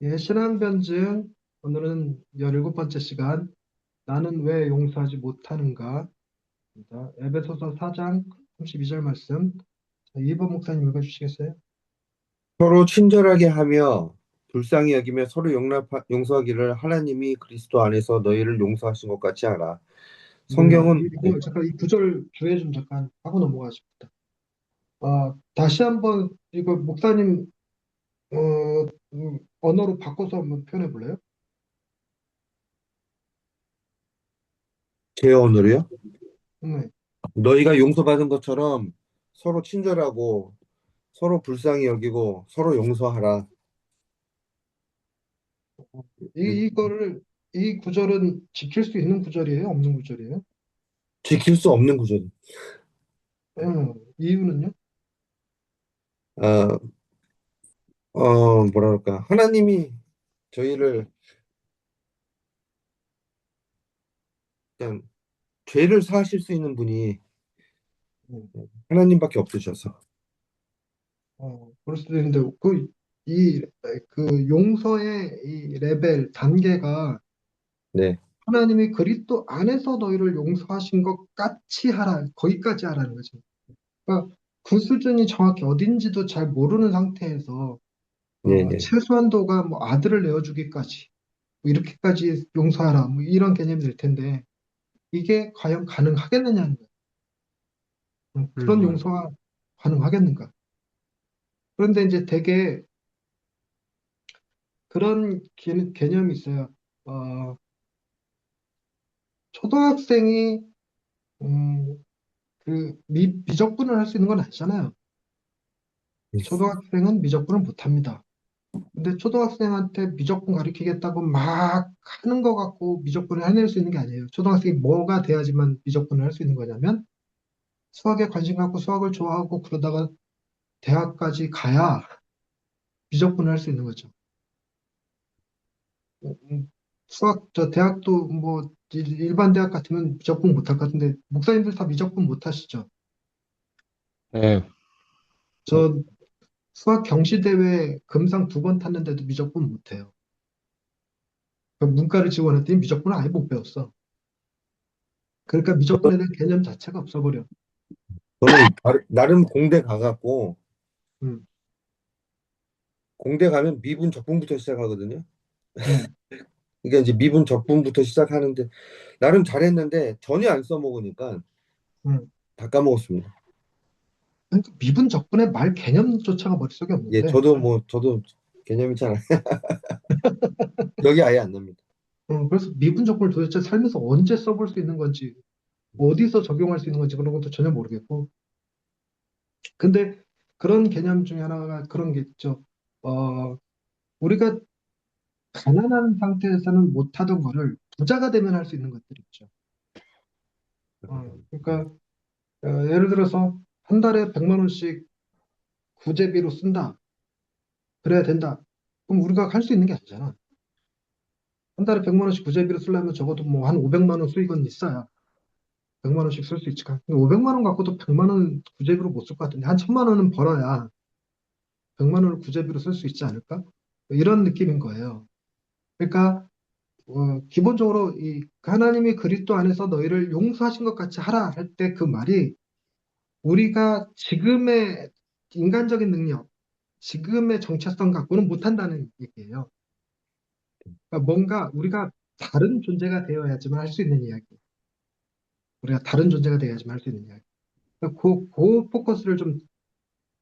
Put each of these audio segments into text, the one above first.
예, 신앙변증, 오늘은 17번째 시간, 나는 왜 용서하지 못하는가? 입니다. 에베소서 4장 32절 말씀. 자, 2번 목사님 읽어주시겠어요? 서로 친절하게 하며 불쌍히 여기며 서로 용서하기를 하나님이 그리스도 안에서 너희를 용서하신 것 같이 하라. 네, 성경은 잠깐 이 구절 주에 좀 잠깐 하고 넘어가십니다. 다시 한번 이거 목사님 어, 언어로 바꿔서 한번 표현해 볼래요? 제 언어로요. 네. 너희가 용서받은 것처럼 서로 친절하고 서로 불쌍히 여기고 서로 용서하라. 이거를 이 구절은 지킬 수 있는 구절이에요? 없는 구절이에요? 지킬 수 없는 구절. 이유는요? 어, 뭐라 그럴까. 하나님이 저희를 그냥 죄를 사하실 수 있는 분이 음. 하나님밖에 없으셔서. 그럴 수도 있는데, 이, 용서의 이 레벨, 단계가 네, 하나님이 그리스도 안에서 너희를 용서하신 것 같이 하라, 거기까지 하라는 거죠. 그러니까 그 수준이 정확히 어딘지도 잘 모르는 상태에서, 네, 네. 최소한도가 뭐 아들을 내어주기까지, 뭐 이렇게까지 용서하라, 뭐 이런 개념이 될 텐데, 이게 과연 가능하겠느냐는 거예요. 그런 음, 용서가 가능하겠는가? 그런데 이제 되게 그런 개념이 있어요. 어, 초등학생이 미적분을 할 수 있는 건 아니잖아요. 초등학생은 미적분을 못 합니다. 근데 초등학생한테 미적분 가르치겠다고 막 하는 것 같고 미적분을 해낼 수 있는 게 아니에요. 초등학생이 뭐가 돼야지만 미적분을 할 수 있는 거냐면 수학에 관심 갖고 수학을 좋아하고 그러다가 대학까지 가야 미적분을 할 수 있는 거죠. 저 대학도 뭐 일반 대학 같으면 미적분 못 할 것 같은데 목사님들 다 미적분 못 하시죠? 네, 저 수학 경시대회 금상 2번 탔는데도 미적분 못해요. 그 문과를 지원했더니 미적분을 아예 못 배웠어. 그러니까 미적분에 대한 개념 자체가 없어버려. 저는 나름 공대 가갖고 음, 공대 가면 미분 적분부터 시작하거든요. 네. 그러니까 이제 미분 적분부터 시작하는데 나름 잘했는데 전혀 안 써먹으니까 음. 다 까먹었습니다. 그러니까 미분 적분의 말 개념조차가 머릿속에 예, 없는데, 저도 개념이 잘 기억이 아예 안 납니다. 그래서 미분 적분을 도대체 살면서 언제 써볼 수 있는 건지, 어디서 적용할 수 있는 건지 그런 것도 전혀 모르겠고. 근데 그런 개념 중에 하나가 그런 게 있죠. 어, 우리가 가난한 상태에서는 못하던 거를 부자가 되면 할 수 있는 것들이 있죠. 그러니까 예를 들어서 한 달에 100만 원씩 구제비로 쓴다. 그래야 된다. 그럼 우리가 할 수 있는 게 아니잖아. 한 달에 100만 원씩 구제비로 쓰려면 적어도 뭐 한 500만 원 수익은 있어야 100만 원씩 쓸 수 있지. 근데 500만 원 갖고도 100만 원 구제비로 못 쓸 것 같은데 한 1000만 원은 벌어야 100만 원을 구제비로 쓸 수 있지 않을까? 뭐 이런 느낌인 거예요. 그러니까 기본적으로 이 하나님이 그리스도 안에서 너희를 용서하신 것 같이 하라 할 때 그 말이 우리가 지금의 인간적인 능력, 지금의 정체성 갖고는 못한다는 얘기예요. 그러니까 뭔가 우리가 다른 존재가 되어야지만 할 수 있는 이야기. 우리가 다른 존재가 되어야지만 할 수 있는 이야기. 그러니까 그 포커스를 좀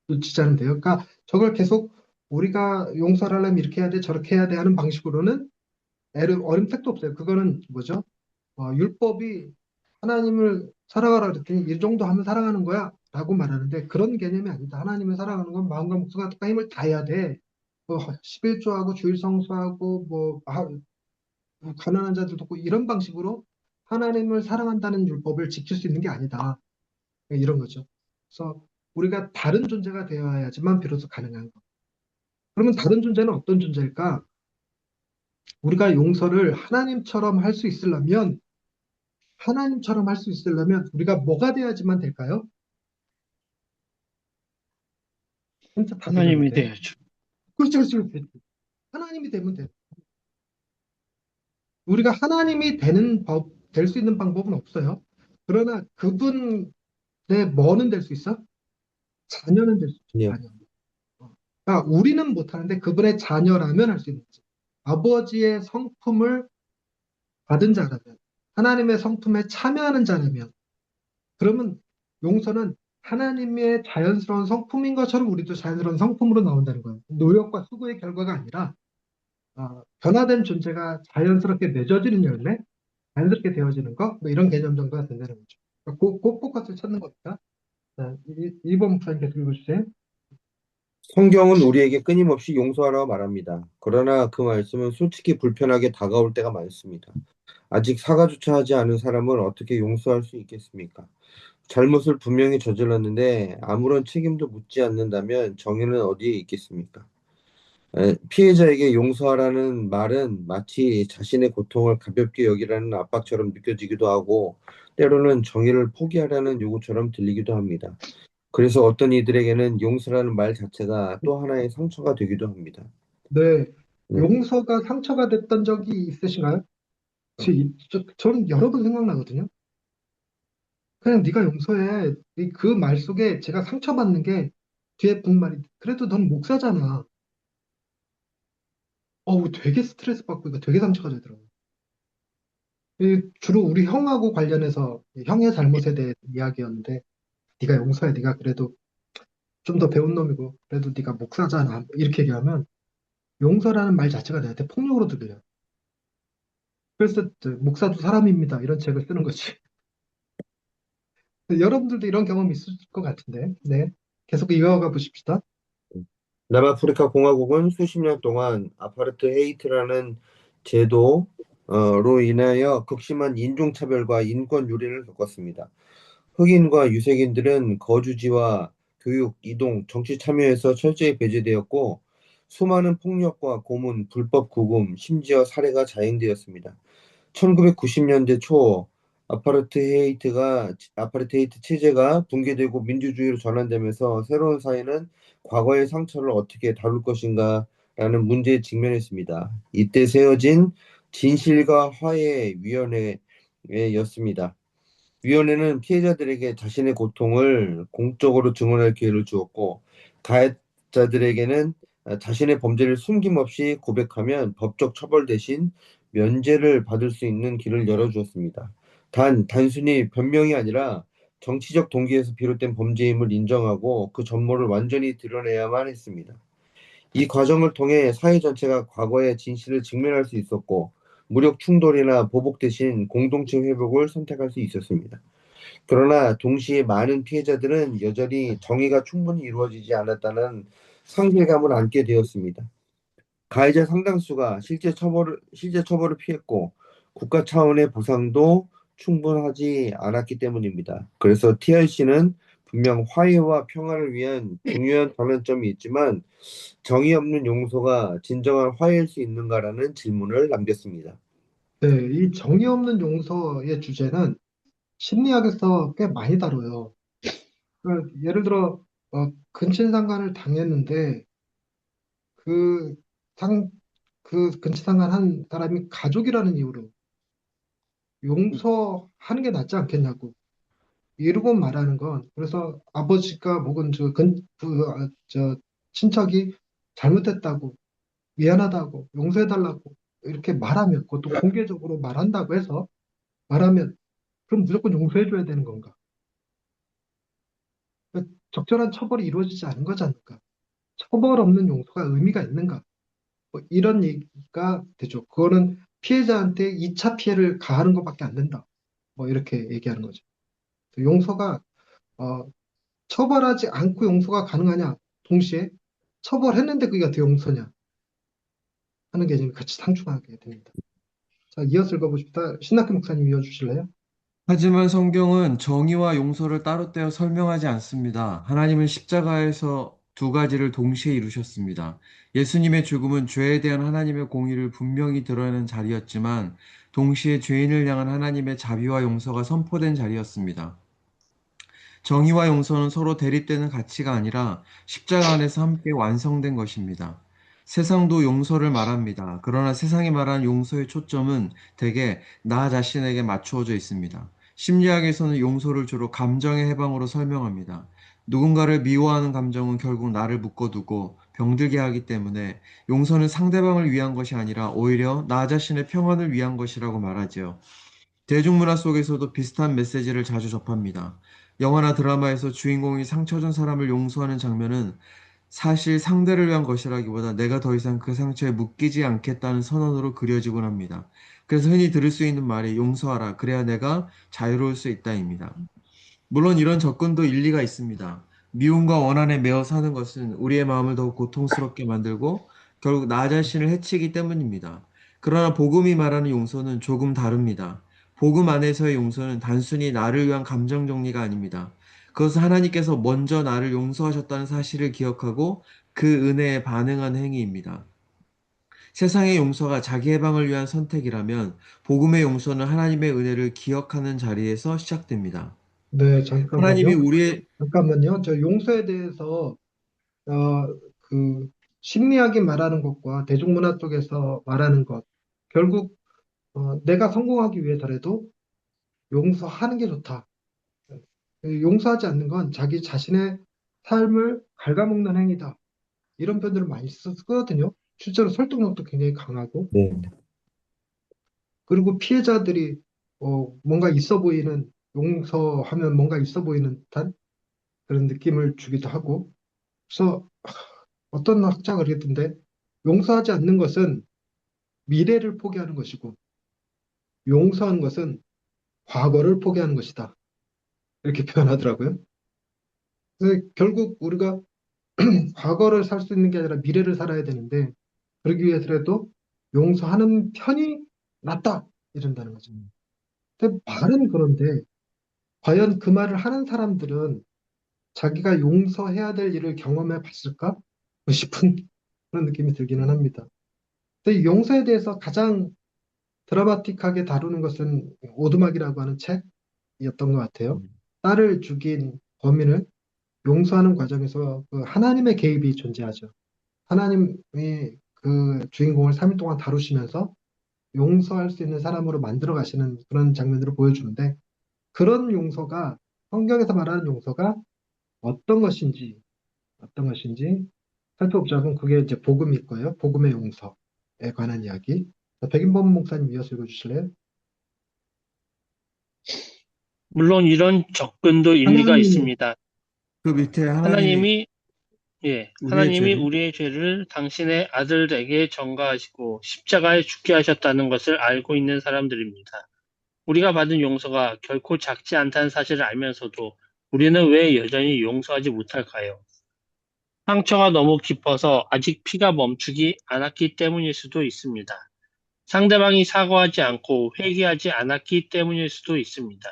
놓치지 않으면 돼요. 그러니까 저걸 계속 우리가 용서를 하려면 이렇게 해야 돼, 저렇게 해야 돼 하는 방식으로는 어림택도 없어요. 그거는 뭐죠? 율법이 하나님을 사랑하라 그랬더니 이 정도 하면 사랑하는 거야 라고 말하는데 그런 개념이 아니다. 하나님을 사랑하는 건 마음과 목숨과 뜻과 힘을 다해야 돼. 11조하고 주일 성수하고 뭐 가난한 자들 돕고 이런 방식으로 하나님을 사랑한다는 율법을 지킬 수 있는 게 아니다. 이런 거죠. 그래서 우리가 다른 존재가 되어야지만 비로소 가능한 거. 그러면 다른 존재는 어떤 존재일까? 우리가 용서를 하나님처럼 할 수 있으려면 우리가 뭐가 돼야지만 될까요? 힌트 다 하나님이 드렸는데. 되야죠. 그렇죠, 그렇죠, 그렇죠. 하나님이 되면 돼. 우리가 하나님이 될 수 있는 방법은 없어요. 그러나 그분의 뭐는 될 수 있어? 자녀는 될 수 있어, 아니요. 자녀. 그러니까 우리는 못하는데 그분의 자녀라면 할 수 있는 거지. 아버지의 성품을 받은 자라면, 하나님의 성품에 참여하는 자라면, 그러면 용서는 하나님의 자연스러운 성품인 것처럼 우리도 자연스러운 성품으로 나온다는 거예요. 노력과 수고의 결과가 아니라 변화된 존재가 자연스럽게 맺어지는 열매, 자연스럽게 되어지는 것, 뭐 이런 개념 정도가 된다는 거죠. 그러니까 그 포커스를 찾는 겁니다. 자, 2번 목사님 계속 읽어주세요. 성경은 우리에게 끊임없이 용서하라고 말합니다. 그러나 그 말씀은 솔직히 불편하게 다가올 때가 많습니다. 아직 사과조차 하지 않은 사람을 어떻게 용서할 수 있겠습니까? 잘못을 분명히 저질렀는데 아무런 책임도 묻지 않는다면 정의는 어디에 있겠습니까? 피해자에게 용서하라는 말은 마치 자신의 고통을 가볍게 여기라는 압박처럼 느껴지기도 하고 때로는 정의를 포기하라는 요구처럼 들리기도 합니다. 그래서 어떤 이들에게는 용서라는 말 자체가 또 하나의 상처가 되기도 합니다. 네, 네. 용서가 상처가 됐던 적이 있으신가요? 저는 여러 번 생각나거든요. 그냥 네가 용서해. 그 말 속에 제가 상처받는 게 뒤에 붙은 말이 그래도 넌 목사잖아. 되게 스트레스 받고 이거 되게 상처가 되더라고요. 주로 우리 형하고 관련해서 형의 잘못에 대해 이야기였는데 네가 용서해. 네가 그래도 좀 더 배운 놈이고 그래도 네가 목사잖아. 이렇게 얘기하면 용서라는 말 자체가 내한테 폭력으로 들려요. 그래서 목사도 사람입니다. 이런 책을 쓰는 거지. 여러분들도 이런 경험 있을 것 같은데. 네. 계속 이어가 보십시다. 남아프리카 공화국은 수십 년 동안 아파르트헤이트라는 제도로 인하여 극심한 인종차별과 인권 유린을 겪었습니다. 흑인과 유색인들은 거주지와 교육, 이동, 정치 참여에서 철저히 배제되었고 수많은 폭력과 고문, 불법 구금, 심지어 살해가 자행되었습니다. 1990년대 초 아파르테이트 체제가 붕괴되고 민주주의로 전환되면서 새로운 사회는 과거의 상처를 어떻게 다룰 것인가라는 문제에 직면했습니다. 이때 세워진 진실과 화해 위원회였습니다. 위원회는 피해자들에게 자신의 고통을 공적으로 증언할 기회를 주었고, 가해자들에게는 자신의 범죄를 숨김없이 고백하면 법적 처벌 대신 면제를 받을 수 있는 길을 열어주었습니다. 단순히 변명이 아니라 정치적 동기에서 비롯된 범죄임을 인정하고 그 전모를 완전히 드러내야만 했습니다. 이 과정을 통해 사회 전체가 과거의 진실을 직면할 수 있었고, 무력 충돌이나 보복 대신 공동체 회복을 선택할 수 있었습니다. 그러나 동시에 많은 피해자들은 여전히 정의가 충분히 이루어지지 않았다는 상실감을 안게 되었습니다. 가해자 상당수가 실제 처벌을 피했고 국가 차원의 보상도 충분하지 않았기 때문입니다. 그래서 TRC는 분명 화해와 평화를 위한 중요한 전환점이 있지만 정의 없는 용서가 진정한 화해일 수 있는가라는 질문을 남겼습니다. 네, 이 정의 없는 용서의 주제는 심리학에서 꽤 많이 다뤄요. 그러니까 예를 들어 근친상간을 당했는데 그 상, 그 근친상간 한 사람이 가족이라는 이유로 용서하는 게 낫지 않겠냐고 이러고 말하는 건 그래서 아버지가 혹은 저 친척이 잘못했다고 미안하다고 용서해달라고 이렇게 말하면 그것도 공개적으로 말한다고 해서 말하면 그럼 무조건 용서해줘야 되는 건가? 적절한 처벌이 이루어지지 않은 거지 않을까? 처벌 없는 용서가 의미가 있는가? 뭐 이런 얘기가 되죠. 그거는 피해자한테 2차 피해를 가하는 것밖에 안 된다. 뭐 이렇게 얘기하는 거죠. 용서가 어, 처벌하지 않고 용서가 가능하냐? 동시에 처벌했는데 그게 어떻게 용서냐? 하는 개념이 같이 상충하게 됩니다. 자, 이어서 읽어보십시다. 신학규 목사님 이어주실래요? 하지만 성경은 정의와 용서를 따로 떼어 설명하지 않습니다. 하나님은 십자가에서 두 가지를 동시에 이루셨습니다. 예수님의 죽음은 죄에 대한 하나님의 공의를 분명히 드러내는 자리였지만 동시에 죄인을 향한 하나님의 자비와 용서가 선포된 자리였습니다. 정의와 용서는 서로 대립되는 가치가 아니라 십자가 안에서 함께 완성된 것입니다. 세상도 용서를 말합니다. 그러나 세상이 말하는 용서의 초점은 대개 나 자신에게 맞추어져 있습니다. 심리학에서는 용서를 주로 감정의 해방으로 설명합니다. 누군가를 미워하는 감정은 결국 나를 묶어두고 병들게 하기 때문에 용서는 상대방을 위한 것이 아니라 오히려 나 자신의 평안을 위한 것이라고 말하지요. 대중문화 속에서도 비슷한 메시지를 자주 접합니다. 영화나 드라마에서 주인공이 상처 준 사람을 용서하는 장면은 사실 상대를 위한 것이라기보다 내가 더 이상 그 상처에 묶이지 않겠다는 선언으로 그려지곤 합니다. 그래서 흔히 들을 수 있는 말이 용서하라. 그래야 내가 자유로울 수 있다입니다. 물론 이런 접근도 일리가 있습니다. 미움과 원한에 매어 사는 것은 우리의 마음을 더욱 고통스럽게 만들고 결국 나 자신을 해치기 때문입니다. 그러나 복음이 말하는 용서는 조금 다릅니다. 복음 안에서의 용서는 단순히 나를 위한 감정 정리가 아닙니다. 그것은 하나님께서 먼저 나를 용서하셨다는 사실을 기억하고 그 은혜에 반응한 행위입니다. 세상의 용서가 자기 해방을 위한 선택이라면 복음의 용서는 하나님의 은혜를 기억하는 자리에서 시작됩니다. 네, 하나님이 잠깐만요. 우리의 잠깐만요. 저 용서에 대해서 그 심리학이 말하는 것과 대중문화 쪽에서 말하는 것, 결국 내가 성공하기 위해서라도 용서하는 게 좋다. 용서하지 않는 건 자기 자신의 삶을 갉아먹는 행위다. 이런 표현들을 많이 쓰거든요. 실제로 설득력도 굉장히 강하고, 네. 그리고 피해자들이 뭔가 있어 보이는, 용서하면 뭔가 있어 보이는 듯한 그런 느낌을 주기도 하고, 그래서 어떤 학자가 그랬던데, 용서하지 않는 것은 미래를 포기하는 것이고, 용서하는 것은 과거를 포기하는 것이다. 이렇게 표현하더라고요. 그래서 결국 우리가 과거를 살 수 있는 게 아니라 미래를 살아야 되는데, 그러기 위해서라도 용서하는 편이 낫다. 이런다는 거죠. 근데 말은 그런데, 과연 그 말을 하는 사람들은 자기가 용서해야 될 일을 경험해 봤을까? 싶은 그런 느낌이 들기는 합니다. 근데 이 용서에 대해서 가장 드라마틱하게 다루는 것은 오두막이라고 하는 책이었던 것 같아요. 딸을 죽인 범인을 용서하는 과정에서 그 하나님의 개입이 존재하죠. 하나님이 그 주인공을 3일 동안 다루시면서 용서할 수 있는 사람으로 만들어 가시는 그런 장면들을 보여주는데, 그런 용서가, 성경에서 말하는 용서가 어떤 것인지, 어떤 것인지 살펴보자면 그게 이제 복음일 거예요. 복음의 용서에 관한 이야기. 백인범 목사님 이어서 읽어주실래요? 물론 이런 접근도 일리가 하나님이, 있습니다. 그 밑에 하나님이 하나님이, 우리의 하나님이 죄를 우리의 죄를 당신의 아들에게 전가하시고 십자가에 죽게 하셨다는 것을 알고 있는 사람들입니다. 우리가 받은 용서가 결코 작지 않다는 사실을 알면서도 우리는 왜 여전히 용서하지 못할까요? 상처가 너무 깊어서 아직 피가 멈추지 않았기 때문일 수도 있습니다. 상대방이 사과하지 않고 회개하지 않았기 때문일 수도 있습니다.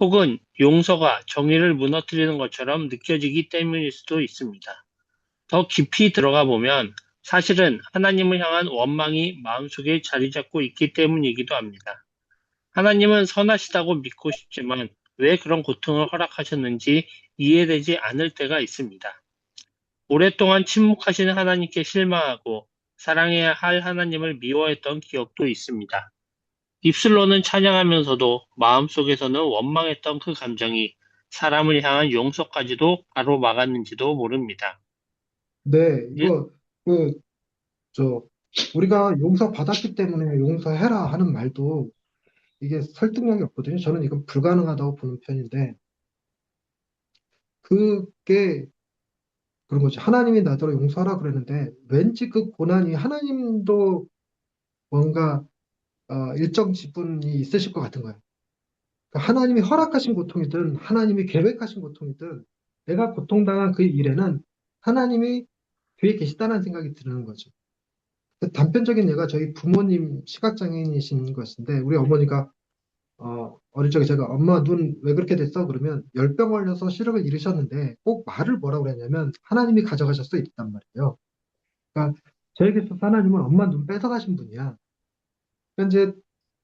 혹은 용서가 정의를 무너뜨리는 것처럼 느껴지기 때문일 수도 있습니다. 더 깊이 들어가 보면 사실은 하나님을 향한 원망이 마음속에 자리 잡고 있기 때문이기도 합니다. 하나님은 선하시다고 믿고 싶지만 왜 그런 고통을 허락하셨는지 이해되지 않을 때가 있습니다. 오랫동안 침묵하시는 하나님께 실망하고 사랑해야 할 하나님을 미워했던 기억도 있습니다. 입술로는 찬양하면서도 마음속에서는 원망했던 그 감정이 사람을 향한 용서까지도 가로막았는지도 모릅니다. 네, 예, 이거, 그, 저, 우리가 용서 받았기 때문에 용서해라 하는 말도 이게 설득력이 없거든요. 저는 이건 불가능하다고 보는 편인데, 그게 그런 거죠. 하나님이 나더러 용서하라 그랬는데, 왠지 그 고난이 하나님도 뭔가 일정 지분이 있으실 것 같은 거예요. 그러니까 하나님이 허락하신 고통이든 하나님이 계획하신 고통이든 내가 고통당한 그 일에는 하나님이 뒤에 계시다는 생각이 드는 거죠. 그 단편적인 예가 저희 부모님 시각장애인이신 것인데, 우리 어머니가 어릴 적에 제가 엄마 눈 왜 그렇게 됐어? 그러면 열병 걸려서 시력을 잃으셨는데 꼭 말을 뭐라고 그랬냐면 하나님이 가져가셨어 이랬단 말이에요. 그러니까 저에게서 하나님은 엄마 눈 뺏어가신 분이야. 그러니까 이제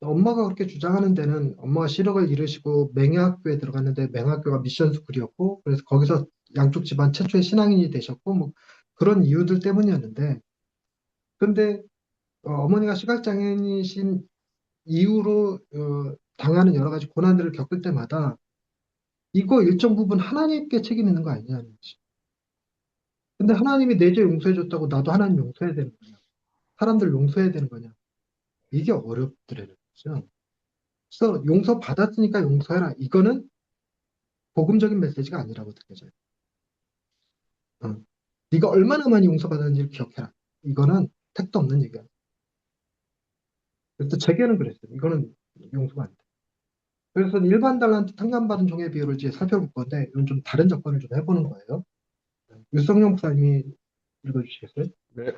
엄마가 그렇게 주장하는 데는 엄마가 시력을 잃으시고 맹야학교에 들어갔는데 맹학교가 미션 스쿨이었고, 그래서 거기서 양쪽 집안 최초의 신앙인이 되셨고 뭐 그런 이유들 때문이었는데, 근데 어머니가 시각장애인이신 이후로 당하는 여러 가지 고난들을 겪을 때마다 이거 일정 부분 하나님께 책임 있는 거 아니냐는 거지. 근데 하나님이 내 죄 용서해줬다고 나도 하나님 용서해야 되는 거냐? 사람들 용서해야 되는 거냐? 이게 어렵더라는 거죠. 그래서 용서 받았으니까 용서해라. 이거는 복음적인 메시지가 아니라고 느껴져요. 어. 네가 얼마나 많이 용서받았는지를 기억해라. 이거는 택도 없는 얘기야. 그래서 제게는 그랬어요. 이거는 용서가 안 돼. 그래서 일반 달란트 탕감받은 종의 비율을 이제 살펴볼 건데 이건 좀 다른 접근을 좀 해보는 거예요. 유성용 목사님이 읽어주시겠어요? 네.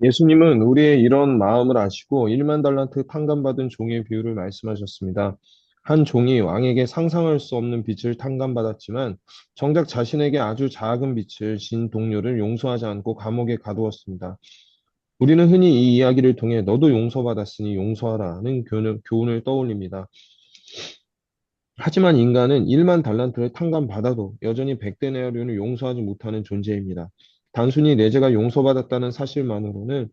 예수님은 우리의 이런 마음을 아시고 1만 달란트 탕감받은 종의 비유를 말씀하셨습니다. 한 종이 왕에게 상상할 수 없는 빚을 탕감받았지만 정작 자신에게 아주 작은 빚을 진 동료를 용서하지 않고 감옥에 가두었습니다. 우리는 흔히 이 이야기를 통해 너도 용서받았으니 용서하라는 교훈을 떠올립니다. 하지만 인간은 1만 달란트를 탕감받아도 여전히 100데나리온을 용서하지 못하는 존재입니다. 단순히 내 죄가 용서받았다는 사실만으로는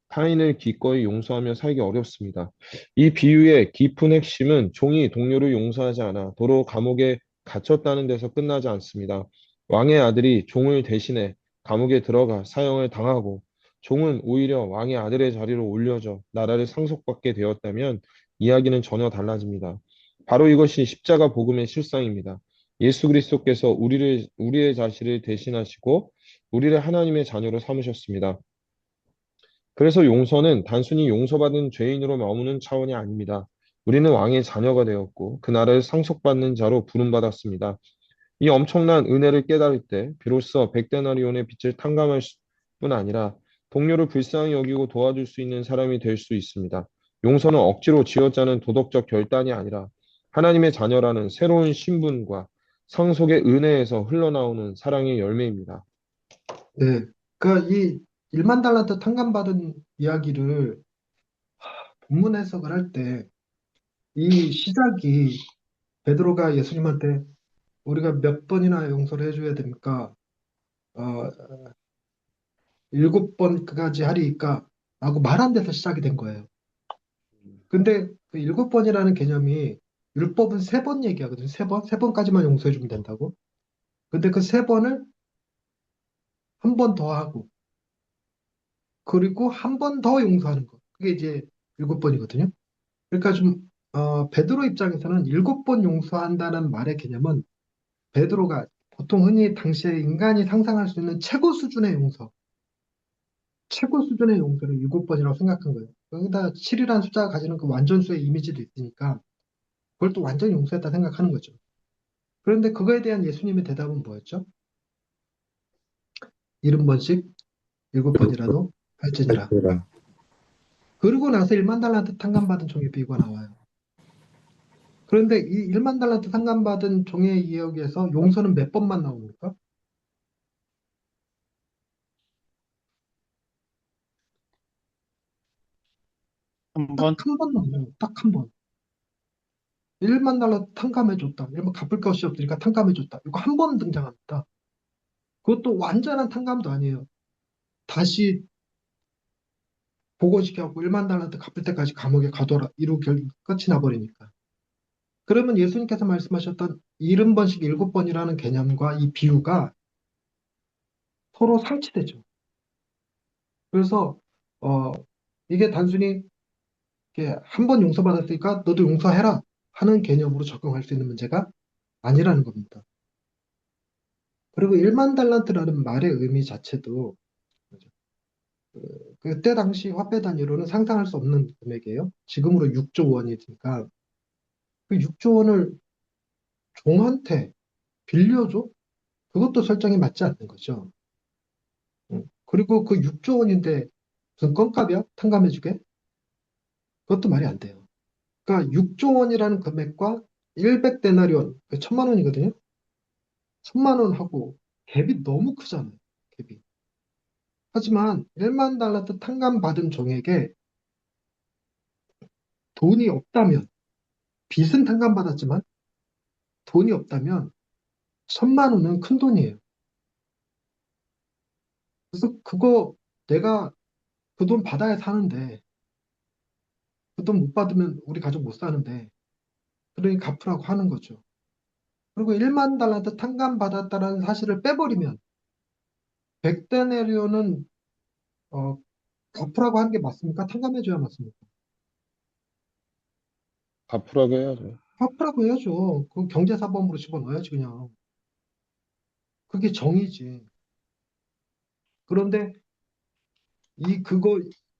타인을 기꺼이 용서하며 살기 어렵습니다. 이 비유의 깊은 핵심은 종이 동료를 용서하지 않아 도로 감옥에 갇혔다는 데서 끝나지 않습니다. 왕의 아들이 종을 대신해 감옥에 들어가 사형을 당하고 종은 오히려 왕의 아들의 자리로 올려져 나라를 상속받게 되었다면 이야기는 전혀 달라집니다. 바로 이것이 십자가 복음의 실상입니다. 예수 그리스도께서 우리의 자신을 대신하시고 우리를 하나님의 자녀로 삼으셨습니다. 그래서 용서는 단순히 용서받은 죄인으로 머무는 차원이 아닙니다. 우리는 왕의 자녀가 되었고 그 나라를 상속받는 자로 부름받았습니다. 이 엄청난 은혜를 깨달을 때 비로소 백데나리온의 빚을 탕감할 뿐 아니라 동료를 불쌍히 여기고 도와줄 수 있는 사람이 될 수 있습니다. 용서는 억지로 쥐어짜는 도덕적 결단이 아니라 하나님의 자녀라는 새로운 신분과 상속의 은혜에서 흘러나오는 사랑의 열매입니다. 네. 그러니까 이 1만 달란트 탕감받은 이야기를 본문 해석을 할 때 이 시작이 베드로가 예수님한테 우리가 몇 번이나 용서를 해줘야 됩니까? 어, 7번까지 하리이까? 라고 말 안 돼서 시작이 된 거예요. 근데 그 7번이라는 개념이 율법은 3번 얘기하거든요. 3번? 3번까지만 용서해주면 된다고. 근데 그 3번을 한 번 더 하고, 그리고 한 번 더 용서하는 거. 그게 이제 7번이거든요. 그러니까 좀, 베드로 입장에서는 7번 용서한다는 말의 개념은 베드로가 보통 흔히 당시에 인간이 상상할 수 있는 최고 수준의 용서, 최고 수준의 용서를 7번이라고 생각한 거예요. 여기다 7이라는 숫자가 가지는 그 완전수의 이미지도 있으니까 그걸 또 완전히 용서했다 생각하는 거죠. 그런데 그거에 대한 예수님의 대답은 뭐였죠? 70번씩 7번이라도 할지니라. 할지라. 그러고 나서 1만 달란트 탕감받은 종의 비유가 나와요. 그런데 이 1만 달란트 상감받은 종의 이야기에서 용서는 몇 번만 나옵니까? 한 딱 번? 한 번 나와요. 딱 한 번. 1만 달러 탕감해줬다. 이러면 갚을 것이 없으니까 탕감해줬다. 이거 한 번 등장합니다. 그것도 완전한 탕감도 아니에요. 다시 보고시켜갖고 1만 달러한테 갚을 때까지 감옥에 가둬라. 이러고 끝이 나버리니까. 그러면 예수님께서 말씀하셨던 70번씩 7번이라는 개념과 이 비유가 서로 상치되죠. 그래서 어, 이게 단순히 한 번 용서받았으니까 너도 용서해라 하는 개념으로 적용할 수 있는 문제가 아니라는 겁니다. 그리고 1만 달란트라는 말의 의미 자체도 그때 당시 화폐 단위로는 상상할 수 없는 금액이에요. 지금으로 6조 원이니까 그 6조 원을 종한테 빌려줘? 그것도 설정이 맞지 않는 거죠. 그리고 그 6조 원인데 무슨 껌값이야? 탕감해주게? 그것도 말이 안 돼요. 그러니까 6조 원이라는 금액과 100데나리온, 1000만 원이거든요. 1000만 원하고 갭이 너무 크잖아요. 갭이. 하지만 1만 달러트 탕감받은 종에게 돈이 없다면, 빚은 탕감받았지만 돈이 없다면 1000만 원은 큰 돈이에요. 그래서 그거 내가 그 돈 받아야 사는데 그 돈 못 받으면 우리 가족 못 사는데 그러니 갚으라고 하는 거죠. 그리고 1만 달란트 탕감받았다는 사실을 빼버리면 백데나리온은 어, 갚으라고 하는 게 맞습니까? 탕감해줘야 맞습니까? 갚으라고 해야죠. 갚으라고 해야죠. 그 경제사범으로 집어넣어야지 그냥. 그게 정의지. 그런데 그거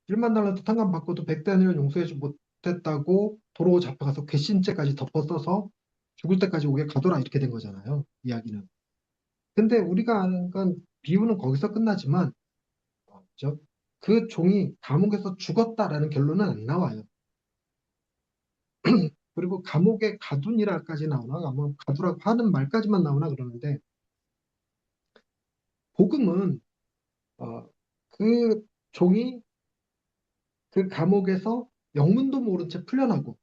1만 달러도 탕감받고도 백단위를 용서해주지 못했다고 도로 잡혀가서 괘씸죄까지 덮어 써서 죽을 때까지 오게 가둬라 이렇게 된 거잖아요. 이야기는. 근데 우리가 아는 건 비유는 거기서 끝나지만 그죠? 그 종이 감옥에서 죽었다라는 결론은 안 나와요. 그리고 감옥에 가둔이라까지 나오나 아마 가두라고 하는 말까지만 나오나 그러는데 복음은 그 종이 그 감옥에서 영문도 모른 채 풀려나고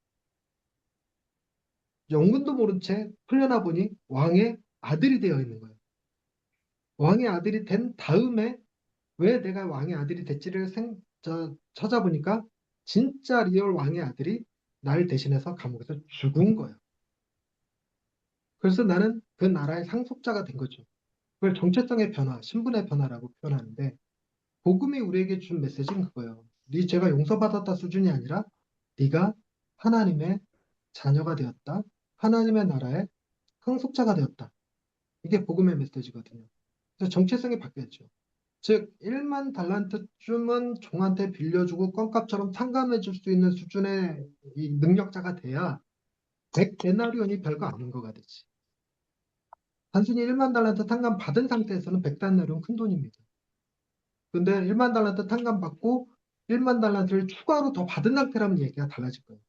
영문도 모른 채 풀려나 보니 왕의 아들이 되어 있는 거예요. 왕의 아들이 된 다음에 왜 내가 왕의 아들이 됐지를 찾아보니까 진짜 리얼 왕의 아들이 날 대신해서 감옥에서 죽은 거예요. 그래서 나는 그 나라의 상속자가 된 거죠. 그걸 정체성의 변화, 신분의 변화라고 표현하는데 복음이 우리에게 준 메시지는 그거예요. 네 죄가 용서받았다 수준이 아니라 네가 하나님의 자녀가 되었다. 하나님의 나라의 상속자가 되었다. 이게 복음의 메시지거든요. 그래서 정체성이 바뀌었죠. 즉 1만 달란트쯤은 종한테 빌려주고 껌값처럼 탕감해 줄 수 있는 수준의 이 능력자가 돼야 100데나리온이 별거 아닌 거가 되지. 단순히 1만 달란트 탕감 받은 상태에서는 100데나리온 큰 돈입니다. 근데 1만 달란트 탕감 받고 1만 달란트를 추가로 더 받은 상태라면 얘기가 달라질 거예요.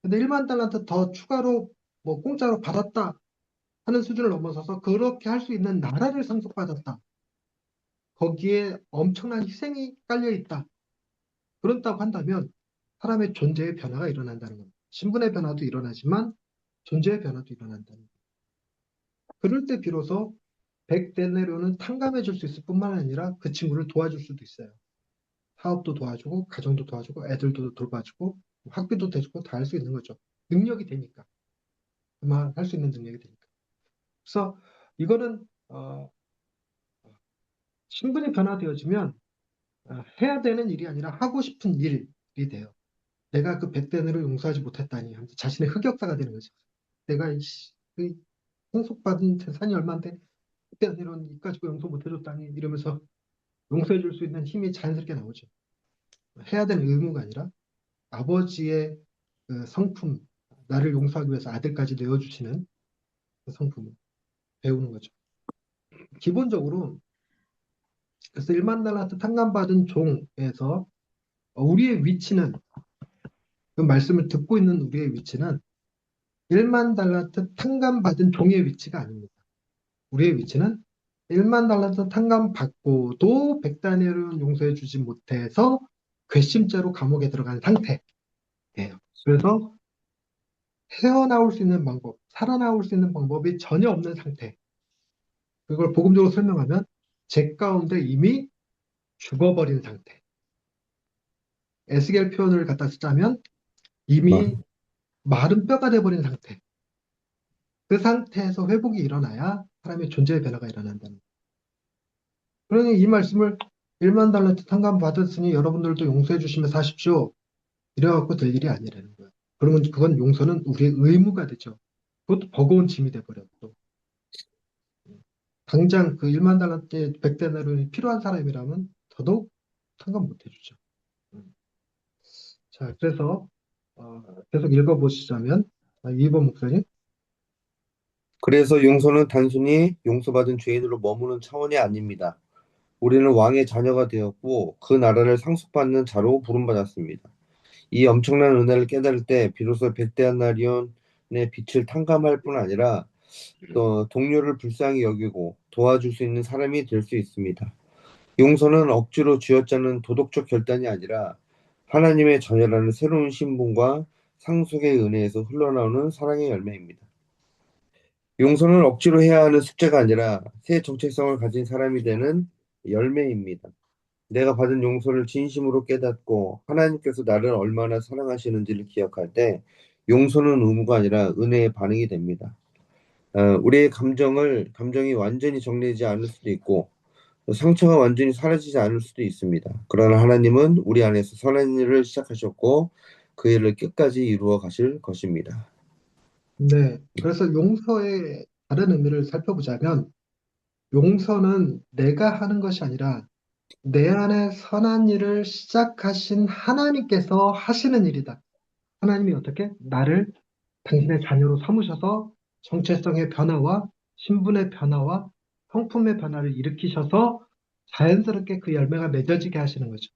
근데 1만 달란트 더 추가로 뭐 공짜로 받았다 하는 수준을 넘어서서 그렇게 할 수 있는 나라를 상속받았다. 거기에 엄청난 희생이 깔려 있다. 그렇다고 한다면 사람의 존재의 변화가 일어난다는 겁니다. 신분의 변화도 일어나지만 존재의 변화도 일어난다는 겁니다. 그럴 때 비로소 100데나리온은 탕감해 줄 수 있을 뿐만 아니라 그 친구를 도와줄 수도 있어요. 사업도 도와주고 가정도 도와주고 애들도 돌봐주고 학비도 대주고 다 할 수 있는 거죠. 능력이 되니까. 그만 할 수 있는 능력이 되니까. 그래서 이거는 신분이 변화되어지면 해야 되는 일이 아니라 하고 싶은 일이 돼요. 내가 그 100대너를 용서하지 못했다니 하면서 자신의 흑역사가 되는 거죠. 내가 그 상속받은 재산이 얼마인데 100대너는 이까지도 용서 못해줬다니 이러면서 용서해 줄 수 있는 힘이 자연스럽게 나오죠. 해야 되는 의무가 아니라 아버지의 그 성품, 나를 용서하기 위해서 아들까지 내어주시는 그 성품을 배우는 거죠. 기본적으로 그래서 1만 달러한테 탕감받은 종에서 우리의 위치는 그 말씀을 듣고 있는 우리의 위치는 1만 달란트 탕감받은 종의 위치가 아닙니다. 우리의 위치는 1만 달란트 탕감받고도 백다니엘은 용서해 주지 못해서 괘씸죄로 감옥에 들어간 상태예요. 그래서 헤어나올 수 있는 방법, 살아나올 수 있는 방법이 전혀 없는 상태. 그걸 복음적으로 설명하면 죄 가운데 이미 죽어버린 상태. 에스겔 표현을 갖다 쓰자면 이미 마른 뼈가 돼버린 상태. 그 상태에서 회복이 일어나야 사람의 존재의 변화가 일어난다는 거예요. 그러니 이 말씀을 1만 달란트 탕감 받았으니 여러분들도 용서해 주시며 사십시오. 이래갖고 될 일이 아니라는 거예요. 그러면 그건 용서는 우리의 의무가 되죠. 그것도 버거운 짐이 돼버려. 또. 당장 그 1만 달란트의 100데나리온이 필요한 사람이라면 더더욱 탕감 못 해주죠. 자, 그래서 계속 읽어보시자면 2번 목사님. 그래서 용서는 단순히 용서받은 죄인으로 머무는 차원이 아닙니다. 우리는 왕의 자녀가 되었고 그 나라를 상속받는 자로 부름받았습니다. 이 엄청난 은혜를 깨달을 때 비로소 백대한나리온의 빛을 탕감할 뿐 아니라 또 동료를 불쌍히 여기고 도와줄 수 있는 사람이 될 수 있습니다. 용서는 억지로 쥐어짜는 도덕적 결단이 아니라 하나님의 자녀라는 새로운 신분과 상속의 은혜에서 흘러나오는 사랑의 열매입니다. 용서는 억지로 해야 하는 숙제가 아니라 새 정체성을 가진 사람이 되는 열매입니다. 내가 받은 용서를 진심으로 깨닫고 하나님께서 나를 얼마나 사랑하시는지를 기억할 때 용서는 의무가 아니라 은혜의 반응이 됩니다. 우리의 감정이 완전히 정리되지 않을 수도 있고 상처가 완전히 사라지지 않을 수도 있습니다. 그러나 하나님은 우리 안에서 선한 일을 시작하셨고 그 일을 끝까지 이루어 가실 것입니다. 네. 그래서 용서의 다른 의미를 살펴보자면 용서는 내가 하는 것이 아니라 내 안에 선한 일을 시작하신 하나님께서 하시는 일이다. 하나님이 어떻게? 나를 당신의 자녀로 삼으셔서 정체성의 변화와 신분의 변화와 성품의 변화를 일으키셔서 자연스럽게 그 열매가 맺어지게 하시는 거죠.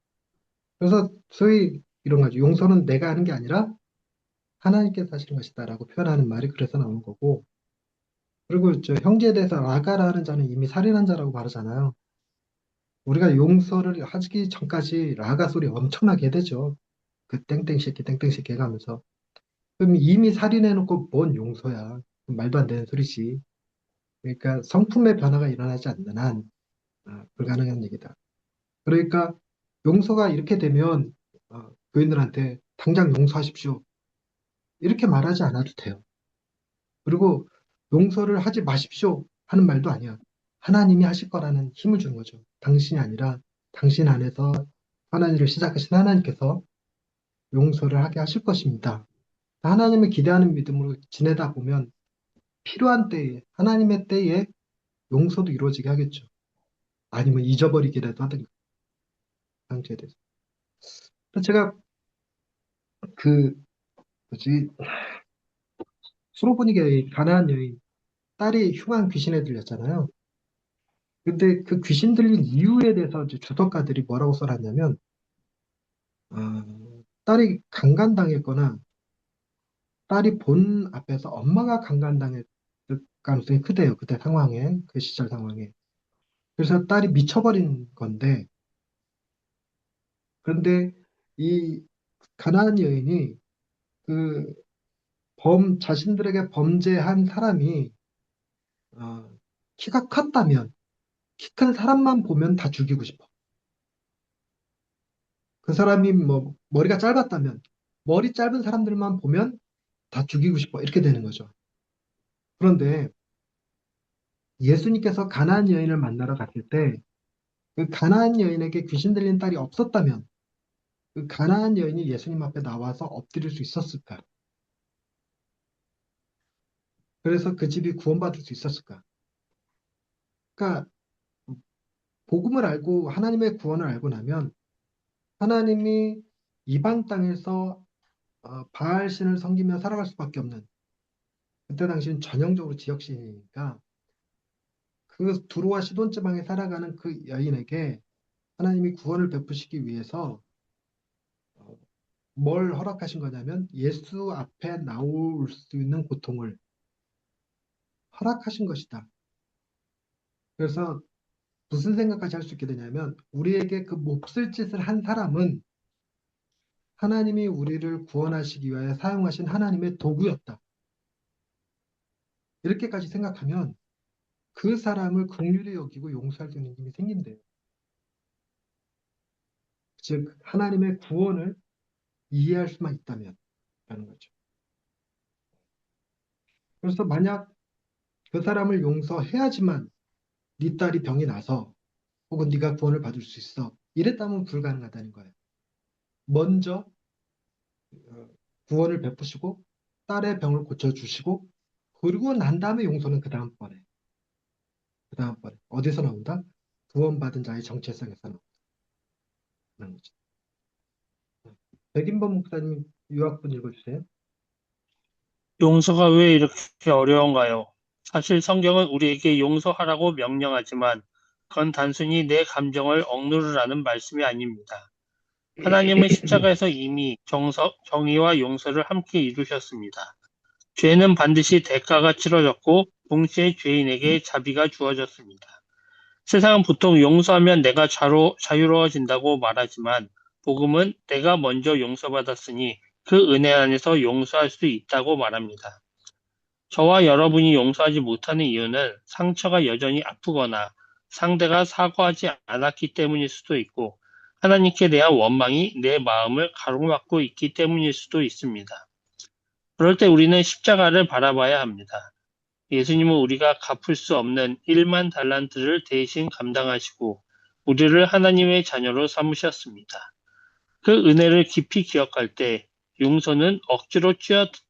그래서 소위 이런 거죠. 용서는 내가 하는 게 아니라 하나님께서 하시는 것이다라고 표현하는 말이 그래서 나오는 거고. 그리고 저 형제에 대해서 라가라는 자는 이미 살인한 자라고 말하잖아요. 우리가 용서를 하기 전까지 라가 소리 엄청나게 되죠. 그 땡땡 새끼 땡땡 새끼 해가면서. 그럼 이미 살인해놓고 뭔 용서야. 말도 안 되는 소리지. 그러니까 성품의 변화가 일어나지 않는 한 불가능한 얘기다. 그러니까 용서가 이렇게 되면 교인들한테 당장 용서하십시오. 이렇게 말하지 않아도 돼요. 그리고 용서를 하지 마십시오 하는 말도 아니야. 하나님이 하실 거라는 힘을 주는 거죠. 당신이 아니라 당신 안에서 선한 일을 시작하신 하나님께서 용서를 하게 하실 것입니다. 하나님을 기대하는 믿음으로 지내다 보면 필요한 때에 하나님의 때에 용서도 이루어지게 하겠죠. 아니면 잊어버리기라도 하든가 상처에 대해서. 그래서 제가 그 뭐지 수로보니게 가나안 여인 딸이 흉한 귀신에 들렸잖아요. 근데 그 귀신 들린 이유에 대해서 이제 주석가들이 뭐라고 써놨냐면 딸이 강간당했거나 딸이 본 앞에서 엄마가 강간당했을 가능성이 크대요. 그때 상황에 그 시절 상황에. 그래서 딸이 미쳐버린 건데 그런데 이 가나안 여인이 그 자신들에게 범죄한 사람이 어, 키가 컸다면 키 큰 사람만 보면 다 죽이고 싶어. 그 사람이 뭐 머리가 짧았다면 머리 짧은 사람들만 보면 다 죽이고 싶어. 이렇게 되는 거죠. 그런데 예수님께서 가나안 여인을 만나러 갔을 때 그 가나안 여인에게 귀신 들린 딸이 없었다면 그 가나안 여인이 예수님 앞에 나와서 엎드릴 수 있었을까? 그래서 그 집이 구원받을 수 있었을까? 그러니까 복음을 알고 하나님의 구원을 알고 나면 하나님이 이방 땅에서 바알신을 섬기며 살아갈 수밖에 없는 그때 당시는 전형적으로 지역신이니까 그 두로와 시돈 지방에 살아가는 그 여인에게 하나님이 구원을 베푸시기 위해서 어, 뭘 허락하신 거냐면 예수 앞에 나올 수 있는 고통을 허락하신 것이다. 그래서 무슨 생각까지 할 수 있게 되냐면 우리에게 그 몹쓸 짓을 한 사람은 하나님이 우리를 구원하시기 위하여 사용하신 하나님의 도구였다. 이렇게까지 생각하면 그 사람을 긍휼히 여기고 용서할 수 있는 힘이 생긴대요. 즉 하나님의 구원을 이해할 수만 있다면 라는 거죠. 그래서 만약 그 사람을 용서해야지만 네 딸이 병이 나서 혹은 네가 구원을 받을 수 있어. 이랬다면 불가능하다는 거예요. 먼저 어, 구원을 베푸시고 딸의 병을 고쳐주시고 그리고 난 다음에 용서는 그 다음번에 어디서 나온다? 구원받은 자의 정체성에서 나오는 거죠. 백인범 목사님 유학분 읽어주세요. 용서가 왜 이렇게 어려운가요? 사실 성경은 우리에게 용서하라고 명령하지만 그건 단순히 내 감정을 억누르라는 말씀이 아닙니다. 하나님은 십자가에서 이미 정의와 용서를 함께 이루셨습니다. 죄는 반드시 대가가 치러졌고 동시에 죄인에게 자비가 주어졌습니다. 세상은 보통 용서하면 내가 자유로워진다고 말하지만 복음은 내가 먼저 용서받았으니 그 은혜 안에서 용서할 수 있다고 말합니다. 저와 여러분이 용서하지 못하는 이유는 상처가 여전히 아프거나 상대가 사과하지 않았기 때문일 수도 있고 하나님께 대한 원망이 내 마음을 가로막고 있기 때문일 수도 있습니다. 그럴 때 우리는 십자가를 바라봐야 합니다. 예수님은 우리가 갚을 수 없는 1만 달란트를 대신 감당하시고 우리를 하나님의 자녀로 삼으셨습니다. 그 은혜를 깊이 기억할 때 용서는 억지로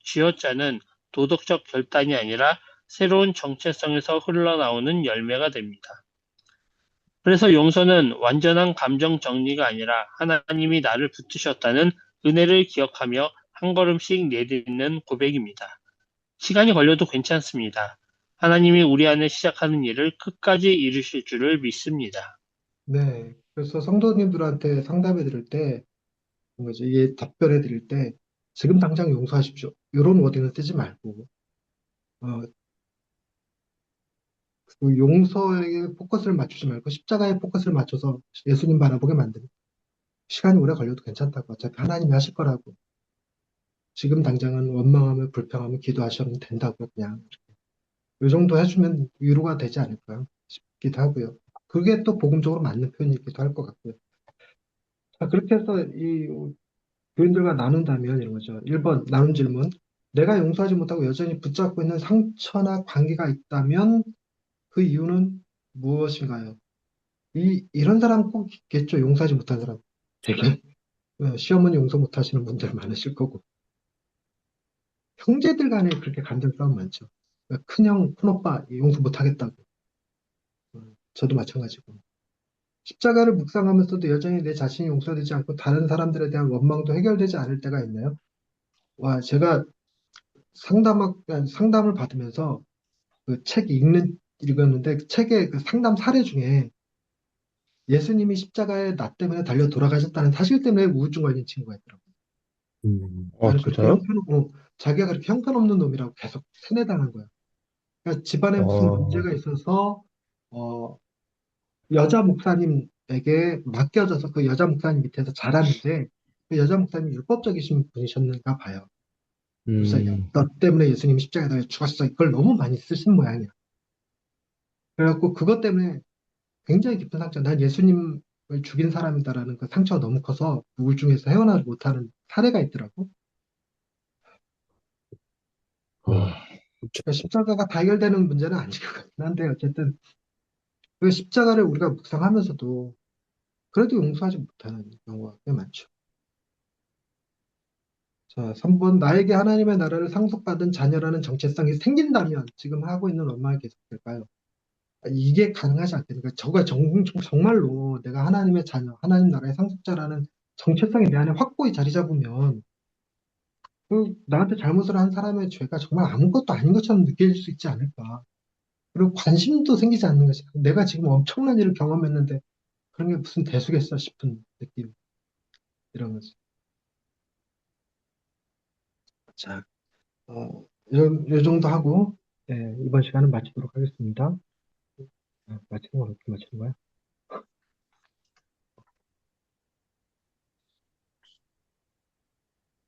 쥐어짜는 도덕적 결단이 아니라 새로운 정체성에서 흘러나오는 열매가 됩니다. 그래서 용서는 완전한 감정 정리가 아니라 하나님이 나를 붙드셨다는 은혜를 기억하며 한 걸음씩 내딛는 고백입니다. 시간이 걸려도 괜찮습니다. 하나님이 우리 안에 시작하는 일을 끝까지 이루실 줄을 믿습니다. 네. 그래서 성도님들한테 상담해 드릴 때, 뭐지, 이게 답변해 드릴 때, 지금 당장 용서하십시오. 이런 워딩을 쓰지 말고, 어, 그 용서에 포커스를 맞추지 말고, 십자가에 포커스를 맞춰서 예수님 바라보게 만드는. 시간이 오래 걸려도 괜찮다고. 어차피 하나님이 하실 거라고. 지금 당장은 원망하며 불평하며 기도하시면 된다고. 그냥. 이 정도 해주면 위로가 되지 않을까 싶기도 하고요. 그게 또 복음적으로 맞는 표현이기도 할 것 같고요. 자, 그렇게 해서 이 교인들과 나눈다면 이런 거죠. 1번 나눈 질문. 내가 용서하지 못하고 여전히 붙잡고 있는 상처나 관계가 있다면 그 이유는 무엇인가요? 이런 사람 꼭 있겠죠. 용서하지 못한 사람. 되게 시어머니 용서 못하시는 분들 많으실 거고. 형제들 간에 그렇게 감정 싸움 많죠. 큰형, 큰오빠 용서 못하겠다고. 저도 마찬가지고. 십자가를 묵상하면서도 여전히 내 자신이 용서되지 않고 다른 사람들에 대한 원망도 해결되지 않을 때가 있나요? 와, 제가 상담을 받으면서 그 책 읽었는데 그 책의 그 상담 사례 중에 예수님이 십자가에 나 때문에 달려 돌아가셨다는 사실 때문에 우울증 걸린 친구가 있더라고요. 나는 그렇게 진짜요? 자기가 그렇게 형편없는 놈이라고 계속 세뇌당한 거야. 그러니까 집안에 무슨 아, 문제가 있어서 어, 여자 목사님에게 맡겨져서 그 여자 목사님 밑에서 자랐는데 그 여자 목사님이 율법적이신 분이셨는가 봐요. 그래서 야, 음, 너 때문에 예수님이 십자가에 달려 죽었어. 이걸 너무 많이 쓰신 모양이야. 그래갖고 그것 때문에 굉장히 깊은 상처, 난 예수님을 죽인 사람이다라는 그 상처가 너무 커서 우울증에서 헤어나지 못하는 사례가 있더라고. 아, 그러니까 십자가가 다 해결되는 문제는 아닌 것 같긴 한데 어쨌든 그 십자가를 우리가 묵상하면서도 그래도 용서하지 못하는 경우가 꽤 많죠. 자, 3번 나에게 하나님의 나라를 상속받은 자녀라는 정체성이 생긴다면 지금 하고 있는 원망이 계속될까요? 이게 가능하지 않겠는가? 정말로 내가 하나님의 자녀, 하나님 나라의 상속자라는 정체성이 내 안에 확고히 자리 잡으면 나한테 잘못을 한 사람의 죄가 정말 아무것도 아닌 것처럼 느껴질 수 있지 않을까. 그리고 관심도 생기지 않는 것이 내가 지금 엄청난 일을 경험했는데 그런 게 무슨 대수겠어 싶은 느낌 이런 거지. 자, 요 정도 하고 이번 시간은 마치도록 하겠습니다. 마치는 건 어떻게 마치는 거야?